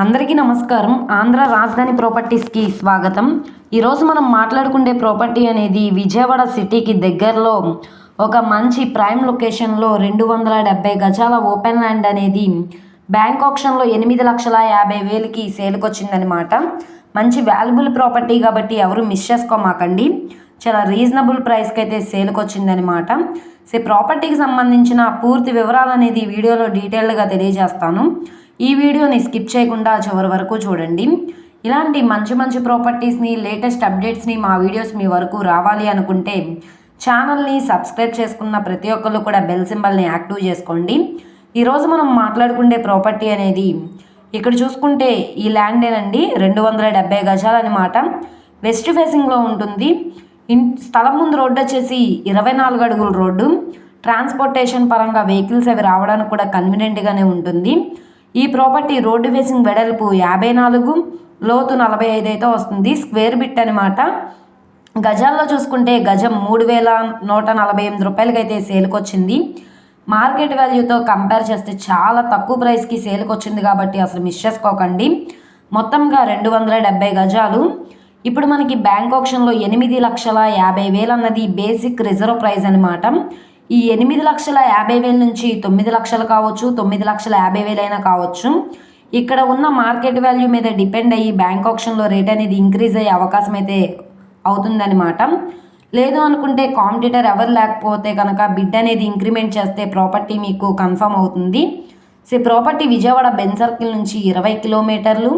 అందరికీ నమస్కారం. ఆంధ్ర రాజధాని ప్రాపర్టీస్కి స్వాగతం. ఈరోజు మనం మాట్లాడుకునే ప్రాపర్టీ అనేది విజయవాడ సిటీకి దగ్గరలో ఒక మంచి ప్రైమ్ లొకేషన్లో 270 గజాల ఓపెన్ ల్యాండ్ అనేది బ్యాంక్ ఆప్షన్లో 8,50,000కి సేల్కి వచ్చిందనమాట. మంచి వాల్యుబుల్ ప్రాపర్టీ కాబట్టి ఎవరు మిస్ చేసుకోమాకండి. చాలా రీజనబుల్ ప్రైస్కి అయితే సేల్కి వచ్చిందనమాట. ప్రాపర్టీకి సంబంధించిన పూర్తి వివరాలు అనేది వీడియోలో డీటెయిల్డ్గా తెలియజేస్తాను. ఈ వీడియోని స్కిప్ చేయకుండా చివరి వరకు చూడండి. ఇలాంటి మంచి మంచి ప్రాపర్టీస్ని, లేటెస్ట్ అప్డేట్స్ని మా వీడియోస్ మీ వరకు రావాలి అనుకుంటే ఛానల్ని సబ్స్క్రైబ్ చేసుకున్న ప్రతి ఒక్కళ్ళు కూడా బెల్ సింబల్ని యాక్టివ్ చేసుకోండి. ఈరోజు మనం మాట్లాడుకునే ప్రాపర్టీ అనేది ఇక్కడ చూసుకుంటే ఈ ల్యాండేనండి. 270 గజాలు అనమాట. వెస్ట్ ఫేసింగ్లో ఉంటుంది. స్థలం ముందు రోడ్డు వచ్చేసి 24 అడుగుల రోడ్డు. ట్రాన్స్పోర్టేషన్ పరంగా వెహికల్స్ అవి రావడానికి కూడా కన్వీనియంట్గానే ఉంటుంది. ఈ ప్రాపర్టీ రోడ్డు ఫేసింగ్ వెడల్పు 54, లోతు 45 అయితే వస్తుంది. స్క్వేర్ బిట్ అనమాట. గజాల్లో చూసుకుంటే గజం 3,148 రూపాయలకి అయితే సేల్కి వచ్చింది. మార్కెట్ వాల్యూతో కంపేర్ చేస్తే చాలా తక్కువ ప్రైస్కి సేల్కి వచ్చింది కాబట్టి అసలు మిస్ చేసుకోకండి. మొత్తంగా 270 గజాలు. ఇప్పుడు మనకి బ్యాంక్ ఆప్షన్లో 8,50,000 అన్నది బేసిక్ రిజర్వ్ ప్రైస్ అనమాట. ఈ 8,50,000 నుంచి 9 లక్షలు కావచ్చు, 9,50,000 అయినా కావచ్చు. ఇక్కడ ఉన్న మార్కెట్ వాల్యూ మీద డిపెండ్ అయ్యి బ్యాంక్ ఆప్షన్లో రేట్ అనేది ఇంక్రీజ్ అయ్యే అవకాశం అయితే అవుతుందన్నమాట. లేదు అనుకుంటే కాంపిటీటర్ ఎవరు లేకపోతే కనుక బిడ్ అనేది ఇంక్రిమెంట్ చేస్తే ప్రాపర్టీ మీకు కన్ఫర్మ్ అవుతుంది. ప్రాపర్టీ విజయవాడ బెన్ సర్కిల్ నుంచి 20 కిలోమీటర్లు,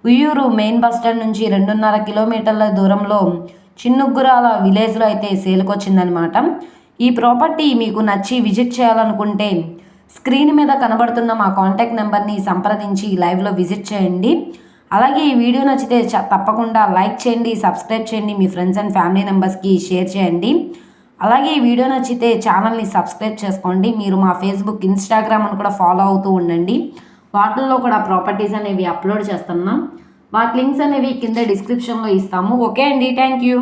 ఉయ్యూరు మెయిన్ బస్ స్టాండ్ నుంచి 2.5 కిలోమీటర్ల దూరంలో చిన్నుగ్గురాల విలేజ్లో అయితే సేల్కి వచ్చిందనమాట. ఈ ప్రాపర్టీ మీకు నచ్చి విజిట్ చేయాలనుకుంటే స్క్రీన్ మీద కనబడుతున్న మా కాంటాక్ట్ నెంబర్ని సంప్రదించి లైవ్లో విజిట్ చేయండి. అలాగే ఈ వీడియో నచ్చితే తప్పకుండా లైక్ చేయండి, సబ్స్క్రైబ్ చేయండి, మీ ఫ్రెండ్స్ అండ్ ఫ్యామిలీ మెంబర్స్కి షేర్ చేయండి. అలాగే ఈ వీడియో నచ్చితే ఛానల్ని సబ్స్క్రైబ్ చేసుకోండి. మీరు మా ఫేస్బుక్, ఇన్స్టాగ్రామ్ అని కూడా ఫాలో అవుతూ ఉండండి. వాటిల్లో కూడా ప్రాపర్టీస్ అనేవి అప్లోడ్ చేస్తున్నాం. వాటి లింక్స్ అనేవి కింద డిస్క్రిప్షన్లో ఇస్తాము. ఓకే అండి, థ్యాంక్ యూ.